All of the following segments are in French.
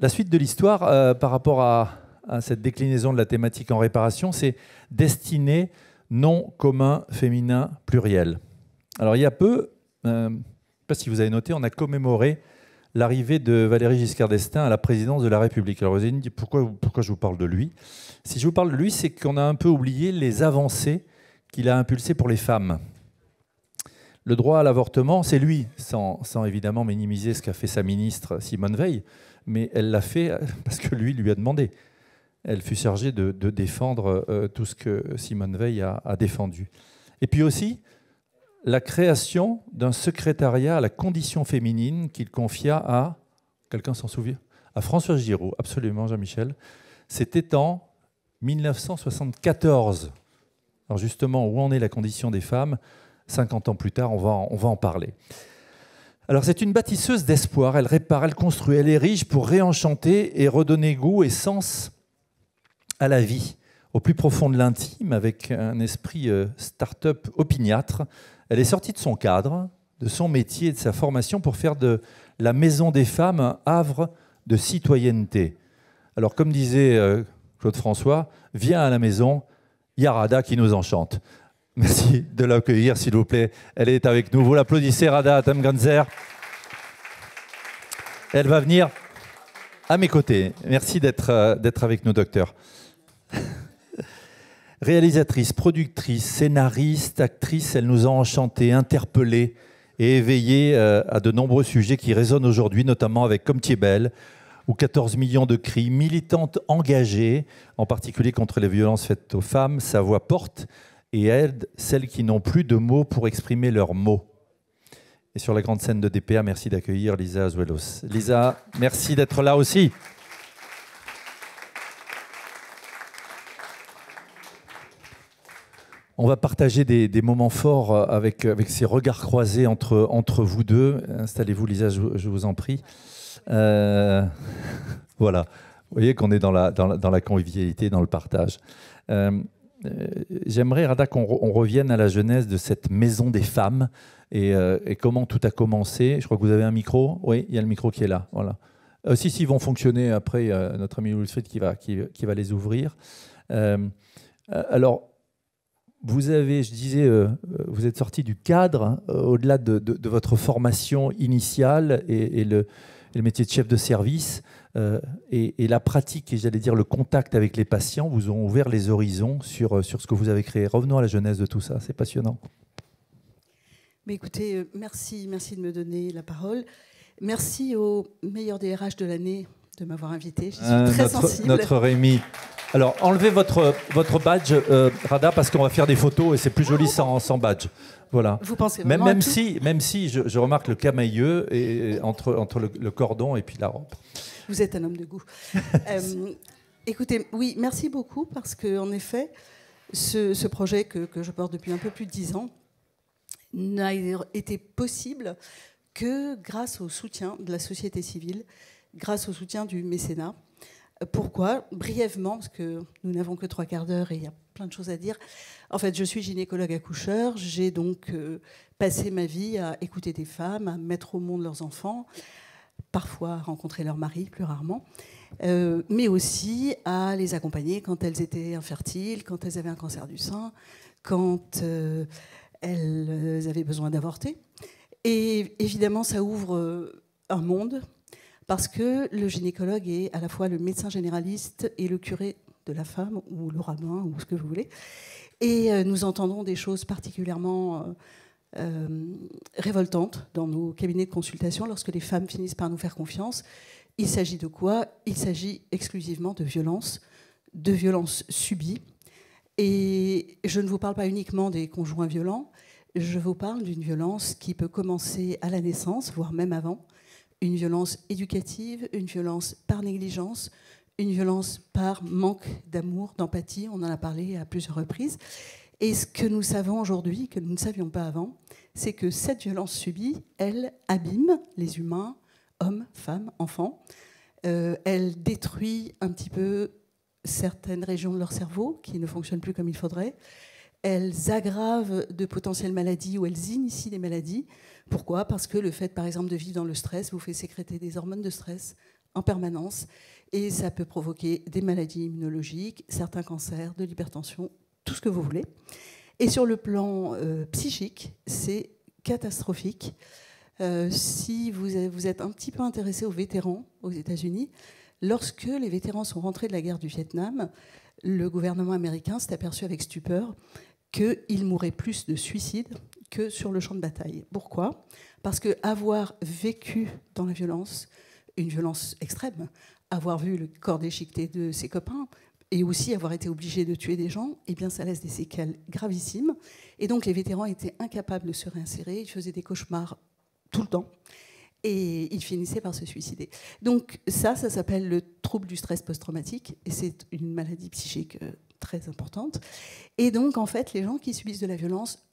La suite de l'histoire, par rapport à cette déclinaison de la thématique en réparation, c'est destinée, nom commun, féminin, pluriel. Alors il y a peu, je ne sais pas si vous avez noté, on a commémoré l'arrivée de Valéry Giscard d'Estaing à la présidence de la République. Alors vous allez me dire pourquoi je vous parle de lui. Si je vous parle de lui, c'est qu'on a un peu oublié les avancées qu'il a impulsées pour les femmes. Le droit à l'avortement, c'est lui, sans évidemment minimiser ce qu'a fait sa ministre Simone Veil, mais elle l'a fait parce que lui a demandé. Elle fut chargée de défendre tout ce que Simone Veil a défendu. Et puis aussi, la création d'un secrétariat à la condition féminine qu'il confia à, quelqu'un s'en souvient, à Françoise Giroud, absolument Jean-Michel. C'était en 1974. Alors justement, où en est la condition des femmes ? 50 ans plus tard, on va en parler. Alors c'est une bâtisseuse d'espoir, elle répare, elle construit, elle érige pour réenchanter et redonner goût et sens à la vie, au plus profond de l'intime, avec un esprit start-up opiniâtre. Elle est sortie de son cadre, de son métier et de sa formation pour faire de la Maison des Femmes un havre de citoyenneté. Alors comme disait Claude François, viens à la maison, il y a Rada qui nous enchante. Merci de l'accueillir, s'il vous plaît. Elle est avec nous. Vous l'applaudissez, Rada Atamganzer. Elle va venir à mes côtés. Merci d'être avec nous, docteur. Réalisatrice, productrice, scénariste, actrice, elle nous a enchantés, interpellés et éveillés à de nombreux sujets qui résonnent aujourd'hui, notamment avec Comme tu es belle ou 14 millions de cris, militante engagée, en particulier contre les violences faites aux femmes. Sa voix porte et aide celles qui n'ont plus de mots pour exprimer leurs mots. Et sur la grande scène de DPA, merci d'accueillir Lisa Azuelos. Lisa, merci d'être là aussi. On va partager des moments forts avec ces regards croisés entre vous deux. Installez-vous, Lisa, je vous en prie. Voilà. Vous voyez qu'on est dans la convivialité, dans le partage. J'aimerais, Rada, qu'on revienne à la genèse de cette maison des femmes et comment tout a commencé. Je crois que vous avez un micro. Oui, il y a le micro qui est là. Voilà. Si, ils vont fonctionner après. Notre ami Wilfried qui va les ouvrir. Alors, vous avez, je disais, vous êtes sorti du cadre, au-delà de votre formation initiale et le métier de chef de service. Et la pratique, et j'allais dire le contact avec les patients, vous ont ouvert les horizons sur ce que vous avez créé. Revenons à la genèse de tout ça, c'est passionnant. Mais écoutez, merci de me donner la parole. Merci au meilleur DRH de l'année de m'avoir invité. Je suis très sensible. Notre Rémi. Alors, enlevez votre badge, Rada, parce qu'on va faire des photos et c'est plus joli sans badge. Voilà. Vous pensez vraiment même si je remarque le camailleux entre le cordon et puis la robe. Vous êtes un homme de goût. Écoutez, oui, merci beaucoup parce qu'en effet, ce projet que je porte depuis un peu plus de 10 ans n'a été possible que grâce au soutien de la société civile, grâce au soutien du mécénat. Pourquoi ? Brièvement, parce que nous n'avons que 3 quarts d'heure et il y a plein de choses à dire. En fait, je suis gynécologue accoucheur. J'ai donc passé ma vie à écouter des femmes, à mettre au monde leurs enfants, parfois rencontrer leur mari, plus rarement, mais aussi à les accompagner quand elles étaient infertiles, quand elles avaient un cancer du sein, quand elles avaient besoin d'avorter. Et évidemment, ça ouvre un monde, parce que le gynécologue est à la fois le médecin généraliste et le curé de la femme, ou le rabbin, ou ce que vous voulez. Et nous entendons des choses particulièrement révoltantes dans nos cabinets de consultation lorsque les femmes finissent par nous faire confiance. Il s'agit de quoi ? Il s'agit exclusivement de violences subies. Et je ne vous parle pas uniquement des conjoints violents, je vous parle d'une violence qui peut commencer à la naissance, voire même avant, une violence éducative, une violence par négligence, une violence par manque d'amour, d'empathie, on en a parlé à plusieurs reprises. Et ce que nous savons aujourd'hui, que nous ne savions pas avant, c'est que cette violence subie, elle abîme les humains, hommes, femmes, enfants. Elle détruit un petit peu certaines régions de leur cerveau qui ne fonctionnent plus comme il faudrait. Elles aggravent de potentielles maladies ou elles initient des maladies. Pourquoi ? Parce que le fait, par exemple, de vivre dans le stress vous fait sécréter des hormones de stress, en permanence, et ça peut provoquer des maladies immunologiques, certains cancers, de l'hypertension, tout ce que vous voulez. Et sur le plan psychique, c'est catastrophique. Si vous êtes un petit peu intéressé aux vétérans aux États-Unis, lorsque les vétérans sont rentrés de la guerre du Vietnam, le gouvernement américain s'est aperçu avec stupeur qu'il mourait plus de suicides que sur le champ de bataille. Pourquoi ? Parce qu'avoir vécu dans la violence, une violence extrême, avoir vu le corps déchiqueté de ses copains, et aussi avoir été obligé de tuer des gens, eh bien, ça laisse des séquelles gravissimes. Et donc, les vétérans étaient incapables de se réinsérer, ils faisaient des cauchemars tout le temps, et ils finissaient par se suicider. Donc, ça s'appelle le trouble du stress post-traumatique, et c'est une maladie psychique très importante. Et donc, en fait, les gens qui subissent de la violence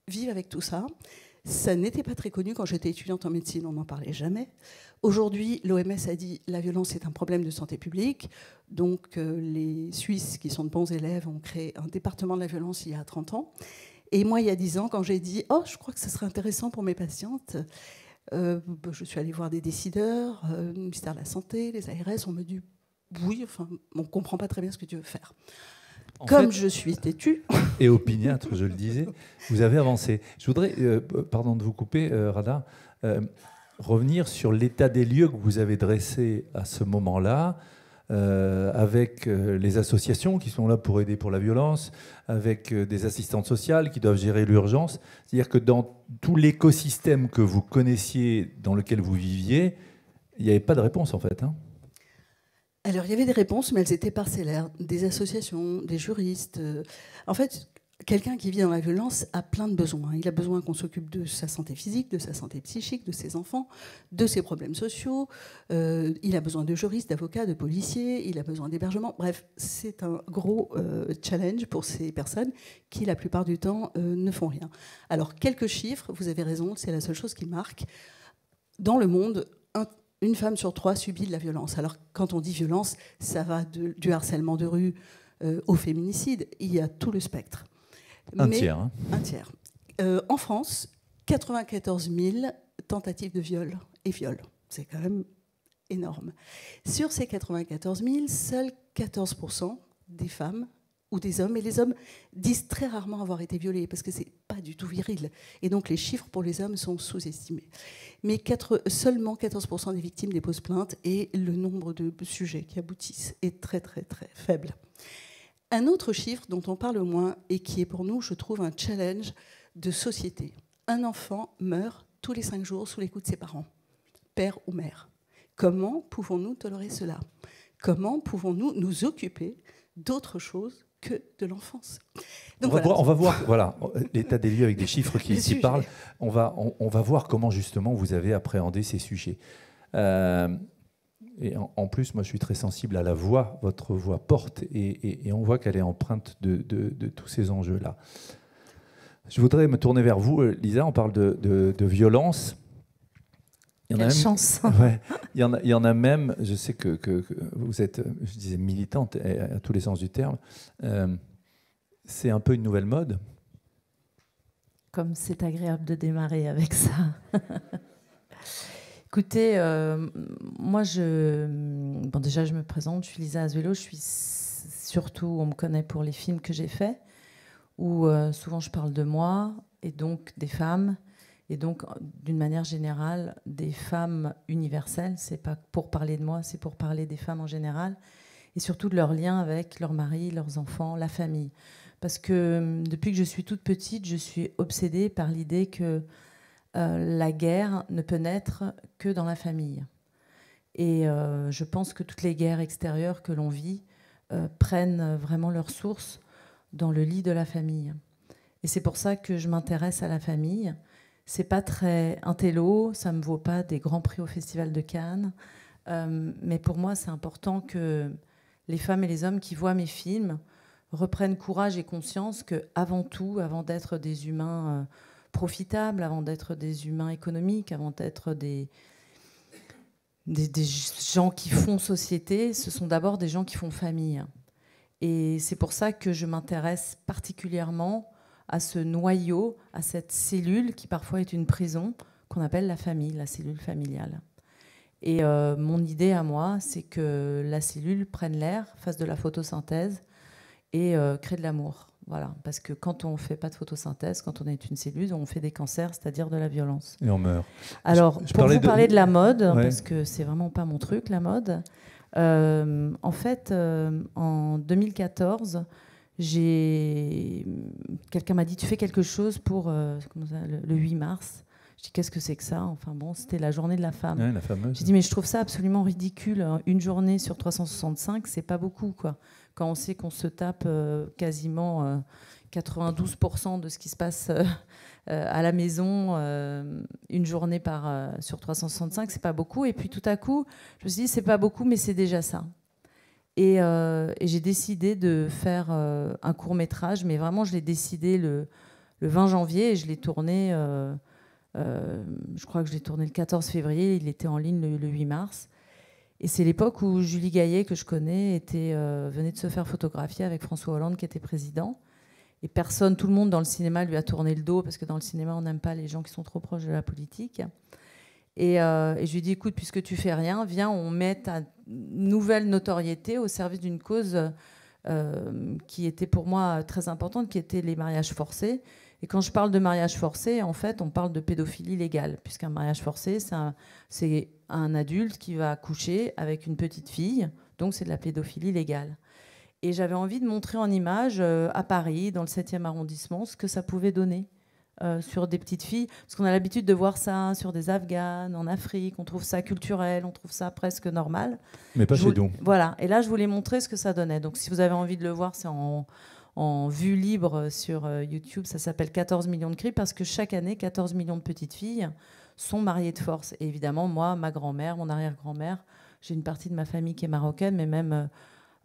vivent avec tout ça. Ça n'était pas très connu quand j'étais étudiante en médecine, on n'en parlait jamais. Aujourd'hui, l'OMS a dit que la violence est un problème de santé publique. Donc les Suisses, qui sont de bons élèves, ont créé un département de la violence il y a 30 ans. Et moi, il y a 10 ans, quand j'ai dit « Oh, je crois que ce serait intéressant pour mes patientes », je suis allée voir des décideurs, le ministère de la Santé, les ARS, on me dit « Oui, enfin, on ne comprend pas très bien ce que tu veux faire ». Comme je suis têtue. Et opiniâtre, je le disais, vous avez avancé. Je voudrais, pardon de vous couper, Rada, revenir sur l'état des lieux que vous avez dressé à ce moment-là, avec les associations qui sont là pour aider pour la violence, avec des assistantes sociales qui doivent gérer l'urgence. C'est-à-dire que dans tout l'écosystème que vous connaissiez, dans lequel vous viviez, il n'y avait pas de réponse en fait, hein. Alors, il y avait des réponses, mais elles étaient parcellaires. Des associations, des juristes. En fait, quelqu'un qui vit dans la violence a plein de besoins. Il a besoin qu'on s'occupe de sa santé physique, de sa santé psychique, de ses enfants, de ses problèmes sociaux. Il a besoin de juristes, d'avocats, de policiers. Il a besoin d'hébergement. Bref, c'est un gros challenge pour ces personnes qui, la plupart du temps, ne font rien. Alors, quelques chiffres, vous avez raison, c'est la seule chose qui marque. Dans le monde, une femme sur 3 subit de la violence. Alors, quand on dit violence, ça va du harcèlement de rue au féminicide. Il y a tout le spectre. Un tiers. Hein. Un tiers. En France, 94 000 tentatives de viol et viols. C'est quand même énorme. Sur ces 94 000, seuls 14% des femmes ou des hommes, et les hommes disent très rarement avoir été violés, parce que c'est pas du tout viril. Et donc les chiffres pour les hommes sont sous-estimés. Mais seulement 14% des victimes déposent plainte, et le nombre de sujets qui aboutissent est très très très faible. Un autre chiffre dont on parle moins, et qui est pour nous, je trouve, un challenge de société. Un enfant meurt tous les 5 jours sous les coups de ses parents, père ou mère. Comment pouvons-nous tolérer cela ? Comment pouvons-nous nous occuper d'autre chose que de l'enfance? Donc on va voir voilà, l'état des lieux avec des chiffres qui parlent. On va voir comment justement vous avez appréhendé ces sujets. Et en plus, moi je suis très sensible à la voix. Votre voix porte et on voit qu'elle est empreinte de tous ces enjeux-là. Je voudrais me tourner vers vous, Lisa. On parle de violence. Quelle chance. Ouais, il y en a même, je sais que vous êtes, je disais, militante à tous les sens du terme. C'est un peu une nouvelle mode. Comme c'est agréable de démarrer avec ça. Écoutez, moi, déjà, je me présente, je suis Lisa Azuelo. Je suis surtout, on me connaît pour les films que j'ai faits, où souvent je parle de moi, et donc des femmes, et donc, d'une manière générale, des femmes universelles. C'est pas pour parler de moi, c'est pour parler des femmes en général, et surtout de leur lien avec leur mari, leurs enfants, la famille. Parce que depuis que je suis toute petite, je suis obsédée par l'idée que la guerre ne peut naître que dans la famille. Et je pense que toutes les guerres extérieures que l'on vit prennent vraiment leur source dans le lit de la famille. Et c'est pour ça que je m'intéresse à la famille. C'est pas très intello, ça me vaut pas des grands prix au Festival de Cannes, mais pour moi c'est important que les femmes et les hommes qui voient mes films reprennent courage et conscience que avant tout, avant d'être des humains profitables, avant d'être des humains économiques, avant d'être des gens qui font société, ce sont d'abord des gens qui font famille. Et c'est pour ça que je m'intéresse particulièrement à ce noyau, à cette cellule qui parfois est une prison, qu'on appelle la famille, la cellule familiale. Et mon idée à moi, c'est que la cellule prenne l'air, fasse de la photosynthèse et crée de l'amour. Voilà, parce que quand on ne fait pas de photosynthèse, quand on est une cellule, on fait des cancers, c'est-à-dire de la violence. Et on meurt. Alors, pour vous parler de la mode, ouais. parce que c'est vraiment pas mon truc, la mode, en fait, en 2014, quelqu'un m'a dit, tu fais quelque chose pour le 8 mars. Je dis, qu'est-ce que c'est que ça? Enfin bon, c'était la journée de la femme. Ouais, la fameuse. J'ai dit, mais je trouve ça absolument ridicule. Une journée sur 365, c'est pas beaucoup, quoi. Quand on sait qu'on se tape quasiment 92% de ce qui se passe à la maison, une journée sur 365, c'est pas beaucoup. Et puis tout à coup, je me suis dit, c'est pas beaucoup, mais c'est déjà ça. Et j'ai décidé de faire un court-métrage, mais vraiment, je l'ai décidé le 20 janvier et je l'ai tourné, je crois que je l'ai tourné le 14 février, il était en ligne le 8 mars. Et c'est l'époque où Julie Gaillet, que je connais, venait de se faire photographier avec François Hollande, qui était président. Et tout le monde dans le cinéma lui a tourné le dos, parce que dans le cinéma, on n'aime pas les gens qui sont trop proches de la politique. Et je lui ai dit, écoute, puisque tu fais rien, viens, on met ta nouvelle notoriété au service d'une cause qui était pour moi très importante, qui était les mariages forcés. Et quand je parle de mariage forcé, en fait, on parle de pédophilie légale, puisqu'un mariage forcé, c'est un adulte qui va coucher avec une petite fille, donc c'est de la pédophilie légale. Et j'avais envie de montrer en image à Paris, dans le 7e arrondissement, ce que ça pouvait donner sur des petites filles, parce qu'on a l'habitude de voir ça sur des Afghanes, en Afrique, on trouve ça culturel, on trouve ça presque normal. Mais pas chez nous. Voilà, et là, je voulais montrer ce que ça donnait. Donc si vous avez envie de le voir, c'est en vue libre sur YouTube, ça s'appelle 14 millions de cris, parce que chaque année, 14 millions de petites filles sont mariées de force. Et évidemment, moi, ma grand-mère, mon arrière-grand-mère, j'ai une partie de ma famille qui est marocaine, mais même,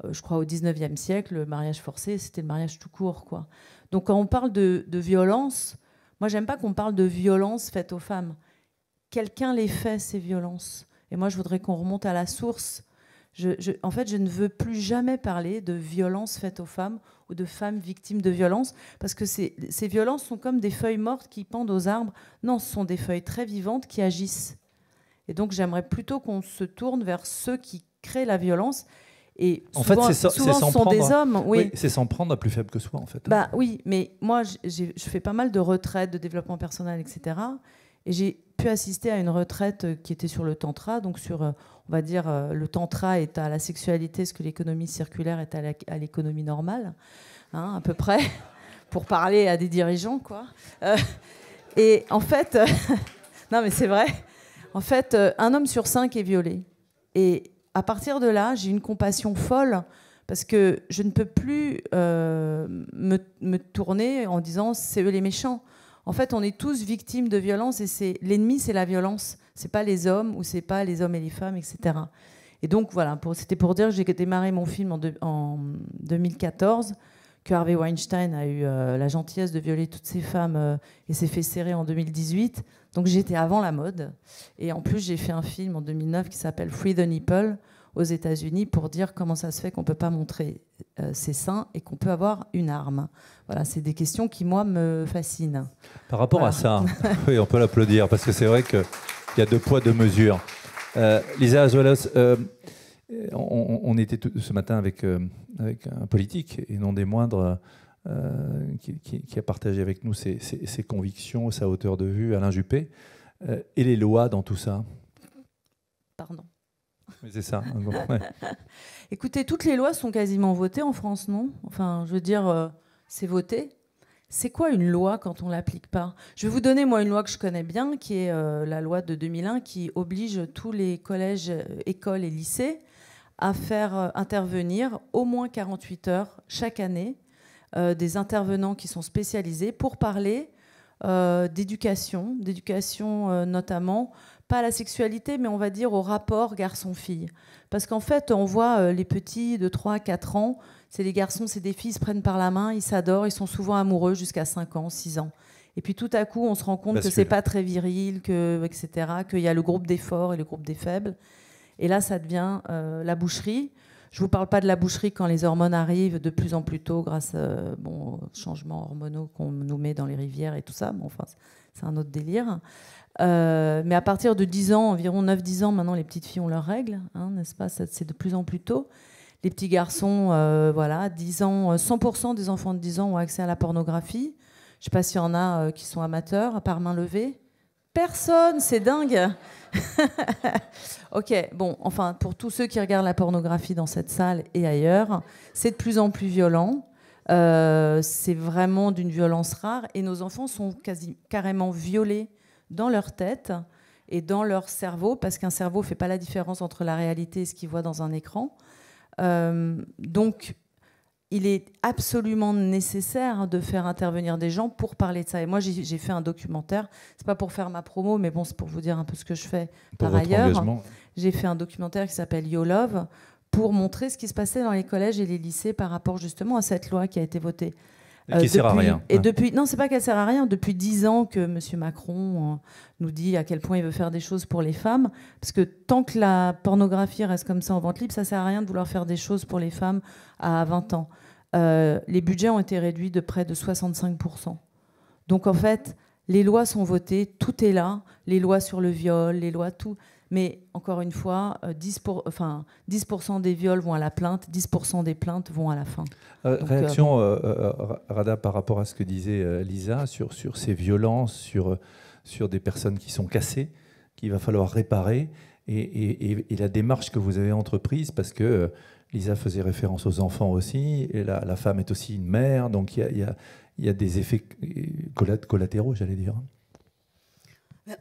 je crois, au 19e siècle, le mariage forcé, c'était le mariage tout court, quoi. Donc quand on parle de violence, moi, j'aime pas qu'on parle de violence faite aux femmes. Quelqu'un les fait, ces violences. Et moi, je voudrais qu'on remonte à la source. En fait, je ne veux plus jamais parler de violences faites aux femmes ou de femmes victimes de violences, parce que ces violences sont comme des feuilles mortes qui pendent aux arbres. Non, ce sont des feuilles très vivantes qui agissent. Et donc, j'aimerais plutôt qu'on se tourne vers ceux qui créent la violence. Et en souvent, fait, souvent ce sont des hommes. Oui, c'est s'en prendre à plus faible que soi, en fait. Bah, oui, mais moi, je fais pas mal de retraites, de développement personnel, etc. Et j'ai pu assister à une retraite qui était sur le tantra, donc sur, on va dire, le tantra est à la sexualité ce que l'économie circulaire est à l'économie normale, hein, à peu près, pour parler à des dirigeants, quoi. Et en fait, non mais c'est vrai, en fait, un homme sur 5 est violé. Et à partir de là, j'ai une compassion folle, parce que je ne peux plus me tourner en disant c'est eux les méchants. En fait, on est tous victimes de violence et l'ennemi, c'est la violence. C'est pas les hommes ou c'est pas les hommes et les femmes, etc. Et donc voilà, c'était pour dire que j'ai démarré mon film en 2014, que Harvey Weinstein a eu la gentillesse de violer toutes ces femmes et s'est fait serrer en 2018. Donc j'étais avant la mode. Et en plus, j'ai fait un film en 2009 qui s'appelle Free the Nipple aux États-Unis pour dire comment ça se fait qu'on ne peut pas montrer ses seins et qu'on peut avoir une arme. Voilà, c'est des questions qui, moi, me fascinent. Par rapport à ça, oui, on peut l'applaudir, parce que c'est vrai qu'il y a 2 poids, 2 mesures. Lisa Azuelos, on était ce matin avec un politique, et non des moindres, qui a partagé avec nous ses convictions, sa hauteur de vue, Alain Juppé. Et les lois dans tout ça? Pardon. Mais c'est ça. Bon, ouais. Écoutez, toutes les lois sont quasiment votées en France, non? Enfin, je veux dire, c'est voté. C'est quoi une loi quand on ne l'applique pas? Je vais vous donner, moi, une loi que je connais bien, qui est la loi de 2001, qui oblige tous les collèges, écoles et lycées à faire intervenir au moins 48 heures chaque année des intervenants qui sont spécialisés pour parler d'éducation notamment, pas à la sexualité, mais on va dire au rapport garçon-fille. Parce qu'en fait, on voit les petits de 3 à 4 ans, c'est des garçons, c'est des filles, ils se prennent par la main, ils s'adorent, ils sont souvent amoureux jusqu'à 5 ans, 6 ans. Et puis tout à coup, on se rend compte que c'est pas très viril, etc., qu'il y a le groupe des forts et le groupe des faibles. Et là, ça devient la boucherie. Je ne vous parle pas de la boucherie quand les hormones arrivent de plus en plus tôt grâce aux changements hormonaux qu'on nous met dans les rivières et tout ça. Bon, enfin, c'est un autre délire. Mais à partir de 10 ans, environ 9-10 ans, maintenant, les petites filles ont leurs règles, hein, n'est-ce pas? C'est de plus en plus tôt. Les petits garçons, voilà, 10 ans, 100% des enfants de 10 ans ont accès à la pornographie. Je ne sais pas s'il y en a qui sont amateurs, à part main levée. Personne, c'est dingue. Ok, bon, enfin, pour tous ceux qui regardent la pornographie dans cette salle et ailleurs, c'est de plus en plus violent. C'est vraiment d'une violence rare. Et nos enfants sont carrément violés dans leur tête et dans leur cerveau, parce qu'un cerveau ne fait pas la différence entre la réalité et ce qu'il voit dans un écran. Donc, il est absolument nécessaire de faire intervenir des gens pour parler de ça. Et moi, j'ai fait un documentaire. C'est pas pour faire ma promo, mais bon, c'est pour vous dire un peu ce que je fais par ailleurs. J'ai fait un documentaire qui s'appelle Yo Love pour montrer ce qui se passait dans les collèges et les lycées par rapport justement à cette loi qui a été votée. Qui sert à rien. Et depuis, non, c'est pas qu'elle sert à rien. Depuis 10 ans que M. Macron nous dit à quel point il veut faire des choses pour les femmes, parce que tant que la pornographie reste comme ça en vente libre, ça sert à rien de vouloir faire des choses pour les femmes à 20 ans. Les budgets ont été réduits de près de 65%. Donc en fait, les lois sont votées, tout est là, les lois sur le viol, les lois tout. Mais encore une fois, 10% des viols vont à la plainte, 10% des plaintes vont à la fin. Donc, réaction, Rada, par rapport à ce que disait Lisa sur ces violences, sur des personnes qui sont cassées, qu'il va falloir réparer, et la démarche que vous avez entreprise, parce que Lisa faisait référence aux enfants aussi, et la femme est aussi une mère, donc il y a des effets collatéraux, j'allais dire.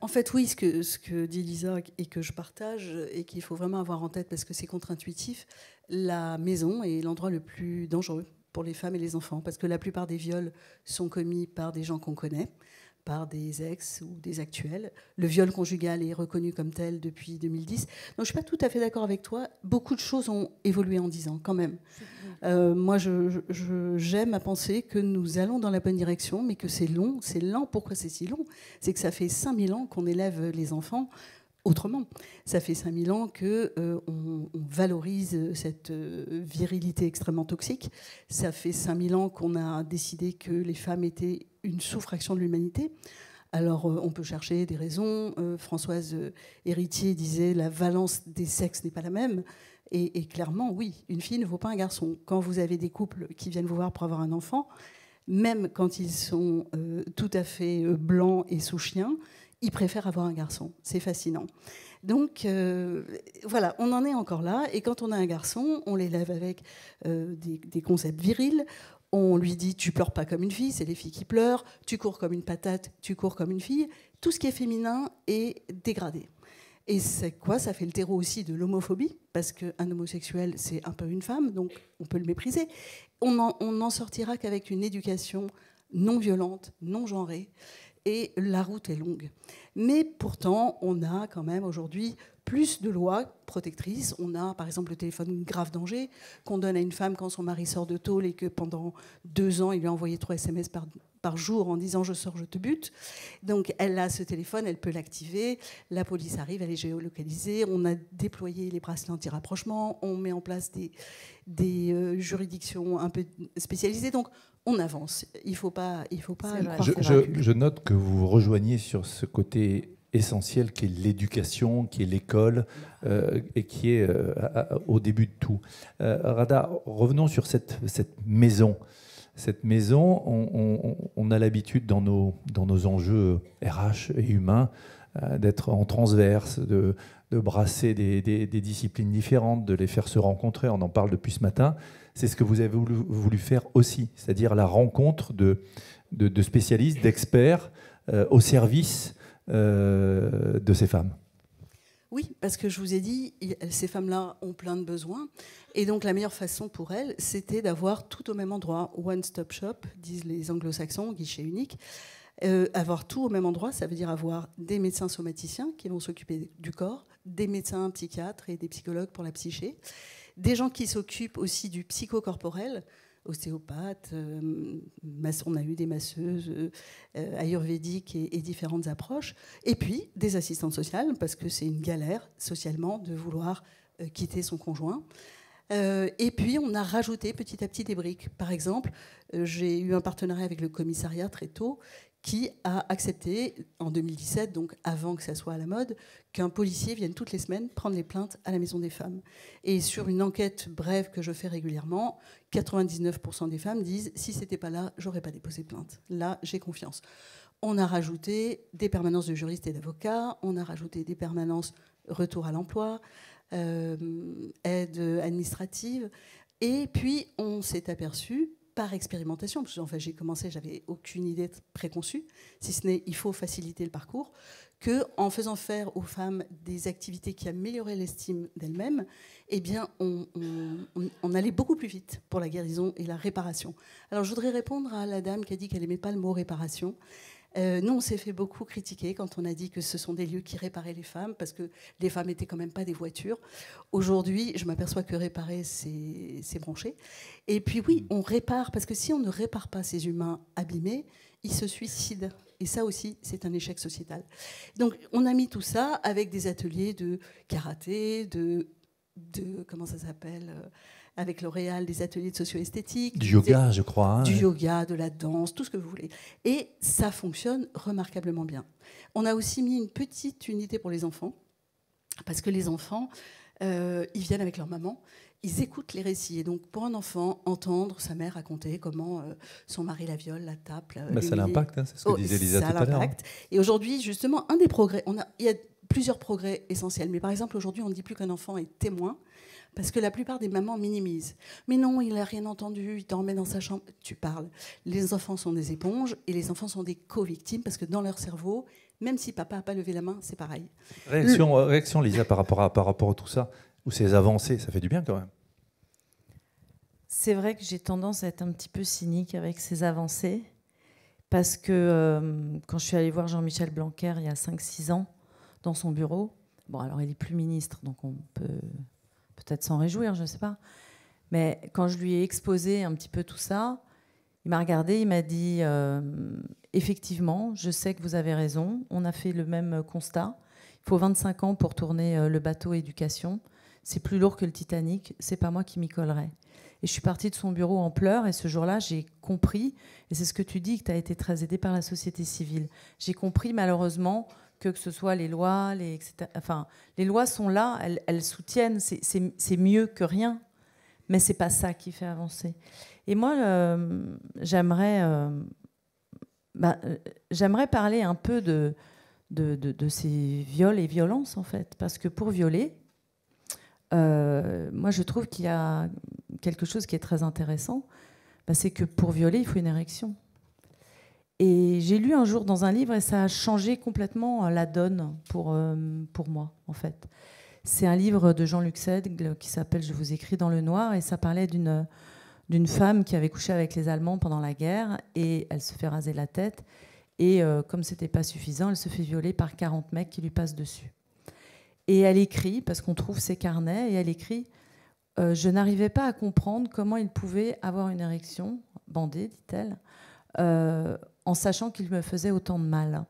En fait, oui, ce que dit Lisa et que je partage et qu'il faut vraiment avoir en tête parce que c'est contre-intuitif, la maison est l'endroit le plus dangereux pour les femmes et les enfants parce que la plupart des viols sont commis par des gens qu'on connaît, par des ex ou des actuels. Le viol conjugal est reconnu comme tel depuis 2010. Donc je ne suis pas tout à fait d'accord avec toi. Beaucoup de choses ont évolué en 10 ans quand même. Moi, j'aime à penser que nous allons dans la bonne direction, mais que c'est long. C'est lent. Pourquoi c'est si long? C'est que ça fait 5000 ans qu'on élève les enfants autrement. Ça fait 5000 ans qu'on valorise cette virilité extrêmement toxique. Ça fait 5000 ans qu'on a décidé que les femmes étaient une sous-fraction de l'humanité. Alors, on peut chercher des raisons. Françoise Héritier disait « la valence des sexes n'est pas la même ». Et clairement, oui, une fille ne vaut pas un garçon. Quand vous avez des couples qui viennent vous voir pour avoir un enfant, même quand ils sont tout à fait blancs et sous chien, ils préfèrent avoir un garçon. C'est fascinant. Donc, voilà, on en est encore là. Et quand on a un garçon, on l'élève avec des concepts virils. On lui dit « tu pleures pas comme une fille, c'est les filles qui pleurent. Tu cours comme une patate, tu cours comme une fille. » Tout ce qui est féminin est dégradé. Et c'est quoi? Ça fait le terreau aussi de l'homophobie, parce qu'un homosexuel, c'est un peu une femme, donc on peut le mépriser. On n'en sortira qu'avec une éducation non violente, non genrée, et la route est longue. Mais pourtant, on a quand même aujourd'hui plus de lois protectrices. On a par exemple le téléphone grave danger qu'on donne à une femme quand son mari sort de tôle et que pendant 2 ans, il lui a envoyé 3 SMS par jour en disant « je sors, je te bute ». Donc elle a ce téléphone, elle peut l'activer, la police arrive, elle est géolocalisée, on a déployé les bracelets anti-rapprochement, on met en place des juridictions un peu spécialisées. Donc on avance. Il ne faut pas croire. Je note que vous vous rejoignez sur ce côté essentiel qui est l'éducation, qui est l'école et qui est au début de tout. Rada, revenons sur cette maison. Cette maison, on a l'habitude dans nos enjeux RH et humains d'être en transverse, de brasser des disciplines différentes, de les faire se rencontrer. On en parle depuis ce matin. C'est ce que vous avez voulu faire aussi, c'est-à-dire la rencontre de spécialistes, d'experts au service de ces femmes. Oui, parce que je vous ai dit, ces femmes-là ont plein de besoins. Et donc la meilleure façon pour elles, c'était d'avoir tout au même endroit. One-stop shop, disent les anglo-saxons, guichet unique. Avoir tout au même endroit, ça veut dire avoir des médecins somaticiens qui vont s'occuper du corps, des médecins psychiatres et des psychologues pour la psyché, des gens qui s'occupent aussi du psychocorporel, ostéopathes, on a eu des masseuses ayurvédiques et différentes approches, et puis des assistantes sociales, parce que c'est une galère socialement de vouloir quitter son conjoint. Et puis on a rajouté petit à petit des briques. Par exemple, j'ai eu un partenariat avec le commissariat très tôt qui a accepté, en 2017, donc avant que ça soit à la mode, qu'un policier vienne toutes les semaines prendre les plaintes à la Maison des femmes. Et sur une enquête brève que je fais régulièrement, 99% des femmes disent « si c'était pas là, j'aurais pas déposé plainte. Là, j'ai confiance ». On a rajouté des permanences de juristes et d'avocats, on a rajouté des permanences retour à l'emploi, aide administrative, et puis on s'est aperçu par expérimentation, parce que enfin, j'ai commencé, j'avais aucune idée préconçue, si ce n'est il faut faciliter le parcours, qu'en faisant faire aux femmes des activités qui amélioraient l'estime d'elles-mêmes, eh bien, on allait beaucoup plus vite pour la guérison et la réparation. Alors, je voudrais répondre à la dame qui a dit qu'elle n'aimait pas le mot réparation. Nous, on s'est fait beaucoup critiquer quand on a dit que ce sont des lieux qui réparaient les femmes, parce que les femmes n'étaient quand même pas des voitures. Aujourd'hui, je m'aperçois que réparer, c'est branché. Et puis oui, on répare, parce que si on ne répare pas ces humains abîmés, ils se suicident. Et ça aussi, c'est un échec sociétal. Donc, on a mis tout ça avec des ateliers de karaté, de comment ça s'appelle avec L'Oréal, des ateliers de socio-esthétique. Du yoga, je crois. Hein, du yoga, de la danse, tout ce que vous voulez. Et ça fonctionne remarquablement bien. On a aussi mis une petite unité pour les enfants, parce que les enfants, ils viennent avec leur maman, ils écoutent les récits. Et donc, pour un enfant, entendre sa mère raconter comment son mari la viole, la tape... ça l'impacte, hein, c'est ce que disait Lisa tout à l'heure. Et aujourd'hui, justement, un des progrès... Il y a plusieurs progrès essentiels. Mais par exemple, aujourd'hui, on ne dit plus qu'un enfant est témoin, parce que la plupart des mamans minimisent. Mais non, il n'a rien entendu, il t'en met dans sa chambre. Tu parles. Les enfants sont des éponges et les enfants sont des co-victimes parce que dans leur cerveau, même si papa n'a pas levé la main, c'est pareil. Réaction, Lisa, par rapport à tout ça, ou ces avancées, ça fait du bien quand même. C'est vrai que j'ai tendance à être un petit peu cynique avec ces avancées parce que quand je suis allée voir Jean-Michel Blanquer il y a 5-6 ans dans son bureau, bon alors il n'est plus ministre, donc on peut... peut-être s'en réjouir, je ne sais pas. Mais quand je lui ai exposé un petit peu tout ça, il m'a regardé, il m'a dit effectivement, je sais que vous avez raison, on a fait le même constat. Il faut 25 ans pour tourner le bateau éducation. C'est plus lourd que le Titanic, c'est pas moi qui m'y collerai. Et je suis partie de son bureau en pleurs, et ce jour-là, j'ai compris, et c'est ce que tu dis, que tu as été très aidée par la société civile. J'ai compris malheureusement que ce soit les lois, etc. Enfin, les lois sont là, elles soutiennent, c'est mieux que rien, mais c'est pas ça qui fait avancer. Et moi, j'aimerais parler un peu de ces viols et violences, en fait, parce que pour violer, moi, je trouve qu'il y a quelque chose qui est très intéressant, c'est que pour violer, il faut une érection. Et j'ai lu un jour dans un livre et ça a changé complètement la donne pour moi, en fait. C'est un livre de Jean-Luc Seigle qui s'appelle « Je vous écris dans le noir » et ça parlait d'une femme qui avait couché avec les Allemands pendant la guerre et elle se fait raser la tête et comme c'était pas suffisant, elle se fait violer par 40 mecs qui lui passent dessus. Et elle écrit, parce qu'on trouve ses carnets, et elle écrit « Je n'arrivais pas à comprendre comment il pouvait avoir une érection, bandée, dit-elle, en sachant qu'il me faisait autant de mal. »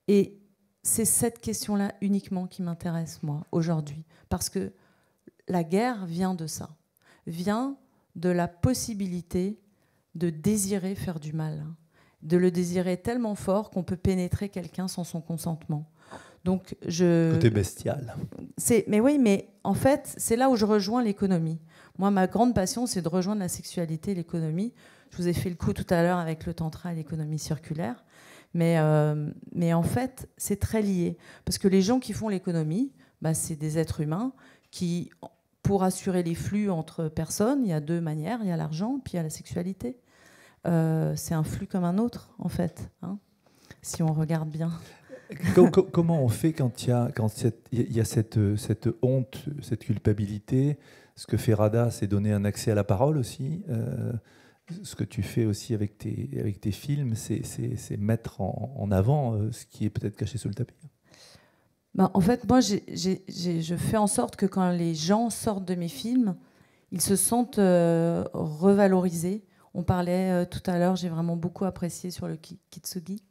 Et c'est cette question-là uniquement qui m'intéresse, moi, aujourd'hui. Parce que la guerre vient de ça. Vient de la possibilité de désirer faire du mal. De le désirer tellement fort qu'on peut pénétrer quelqu'un sans son consentement. Donc Côté bestial. Mais oui, mais en fait, c'est là où je rejoins l'économie. Moi, ma grande passion, c'est de rejoindre la sexualité et l'économie. Je vous ai fait le coup tout à l'heure avec le tantra et l'économie circulaire. Mais en fait, c'est très lié. Parce que les gens qui font l'économie, c'est des êtres humains qui, pour assurer les flux entre personnes, il y a deux manières. Il y a l'argent, puis il y a la sexualité. C'est un flux comme un autre, en fait, hein, si on regarde bien. Comment on fait quand il y a cette honte, cette culpabilité? Ce que fait Rada, c'est donner un accès à la parole aussi. Ce que tu fais aussi avec tes films, c'est mettre en avant ce qui est peut-être caché sous le tapis. En fait, moi, je fais en sorte que quand les gens sortent de mes films, ils se sentent revalorisés. On parlait tout à l'heure, j'ai vraiment beaucoup apprécié sur le Kitsugi,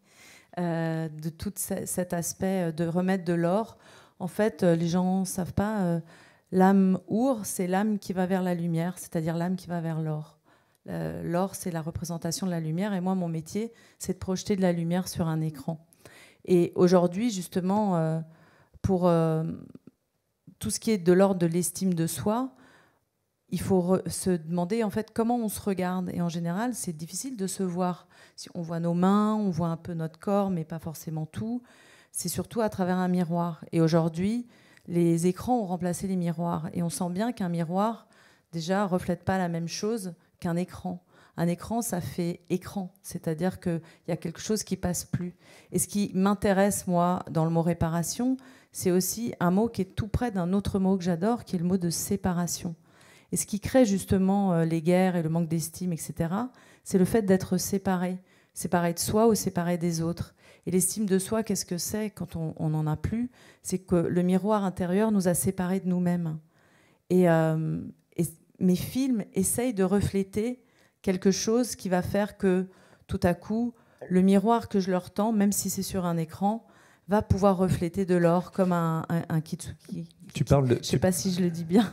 de tout cet aspect de remettre de l'or. En fait, les gens ne savent pas, l'âme our, c'est l'âme qui va vers la lumière, c'est-à-dire l'âme qui va vers l'or. L'or, c'est la représentation de la lumière. Et moi, mon métier, c'est de projeter de la lumière sur un écran. Et aujourd'hui, justement, pour tout ce qui est de l'ordre de l'estime de soi, il faut se demander en fait comment on se regarde. Et en général, c'est difficile de se voir. Si on voit nos mains, on voit un peu notre corps, mais pas forcément tout. C'est surtout à travers un miroir. Et aujourd'hui, les écrans ont remplacé les miroirs. Et on sent bien qu'un miroir, déjà, ne reflète pas la même chose qu'un écran. Un écran, ça fait écran. C'est-à-dire qu'il y a quelque chose qui passe plus. Et ce qui m'intéresse, moi, dans le mot réparation, c'est aussi un mot qui est tout près d'un autre mot que j'adore, qui est le mot de séparation. Et ce qui crée justement les guerres et le manque d'estime, etc., c'est le fait d'être séparé. Séparé de soi ou séparé des autres. Et l'estime de soi, qu'est-ce que c'est quand on n'en a plus? C'est que le miroir intérieur nous a séparés de nous-mêmes. Et mes films essayent de refléter quelque chose qui va faire que, tout à coup, le miroir que je leur tends, même si c'est sur un écran, va pouvoir refléter de l'or comme un kitsuki. Je ne sais pas si je le dis bien.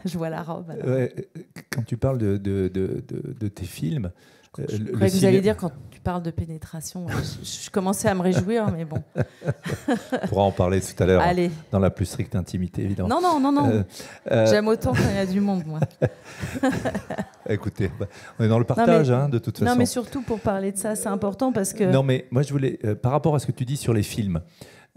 Je vois la robe. Ouais, quand tu parles de tes films... Je croyais que vous alliez dire quand tu parles de pénétration. Je commençais à me réjouir, mais bon. On pourra en parler tout à l'heure, dans la plus stricte intimité, évidemment. Non. J'aime autant quand il y a du monde, moi. Écoutez, on est dans le partage, de toute façon. Non, mais surtout pour parler de ça, c'est important parce que... Non, mais moi, je voulais, par rapport à ce que tu dis sur les films,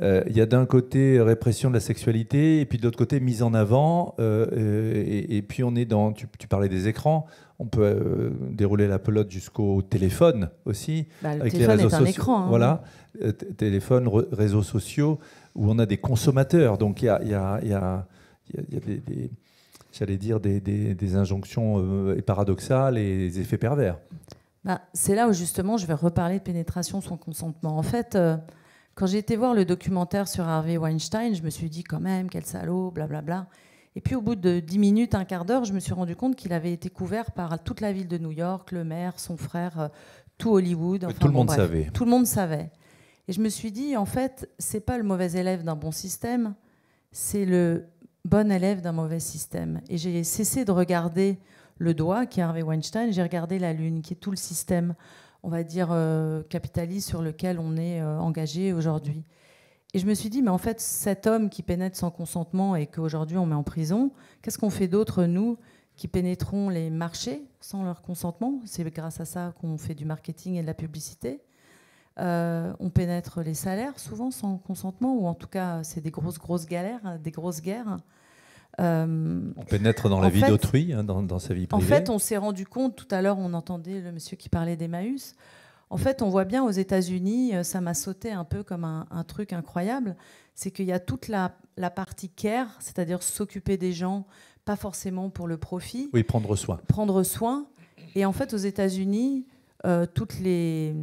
il y a d'un côté répression de la sexualité et puis de l'autre côté mise en avant. Et puis on est dans... Tu parlais des écrans. On peut dérouler la pelote jusqu'au téléphone aussi. Le avec téléphone les réseaux est un écran. Voilà, téléphone, réseaux sociaux, où on a des consommateurs. Donc il y a des j'allais dire, des injonctions paradoxales et des effets pervers. C'est là où justement je vais reparler de pénétration sans consentement. En fait, quand j'ai été voir le documentaire sur Harvey Weinstein, je me suis dit quand même, quel salaud, blablabla. Et puis au bout de 10 minutes, un quart d'heure, je me suis rendu compte qu'il avait été couvert par toute la ville de New York, le maire, son frère, tout Hollywood. Enfin, tout le monde savait. Tout le monde savait. Et je me suis dit, en fait, c'est pas le mauvais élève d'un bon système, c'est le bon élève d'un mauvais système. Et j'ai cessé de regarder le doigt, qui est Harvey Weinstein, j'ai regardé la lune, qui est tout le système, on va dire, capitaliste sur lequel on est engagé aujourd'hui. Et je me suis dit, mais en fait, cet homme qui pénètre sans consentement et qu'aujourd'hui on met en prison, qu'est-ce qu'on fait d'autre, nous, qui pénétrons les marchés sans leur consentement? C'est grâce à ça qu'on fait du marketing et de la publicité. On pénètre les salaires, souvent sans consentement, ou en tout cas, c'est des grosses galères, des grosses guerres. On pénètre dans la vie d'autrui, dans sa vie privée. En fait, on s'est rendu compte, tout à l'heure, on entendait le monsieur qui parlait d'Emmaüs. En fait, on voit bien aux États-Unis, ça m'a sauté un peu comme un truc incroyable, c'est qu'il y a toute la partie care, c'est-à-dire s'occuper des gens, pas forcément pour le profit. Oui, prendre soin. Prendre soin. Et en fait, aux États-Unis, toutes les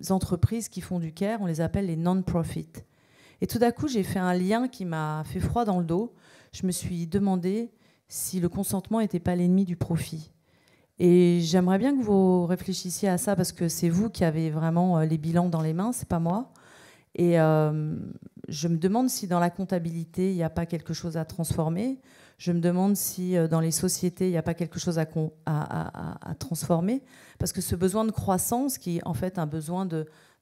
entreprises qui font du care, on les appelle les non-profit. Et tout d'un coup, j'ai fait un lien qui m'a fait froid dans le dos. Je me suis demandé si le consentement n'était pas l'ennemi du profit. Et j'aimerais bien que vous réfléchissiez à ça parce que c'est vous qui avez vraiment les bilans dans les mains, c'est pas moi. Et je me demande si dans la comptabilité, il n'y a pas quelque chose à transformer. Je me demande si dans les sociétés, il n'y a pas quelque chose à transformer. Parce que ce besoin de croissance, qui est en fait un besoin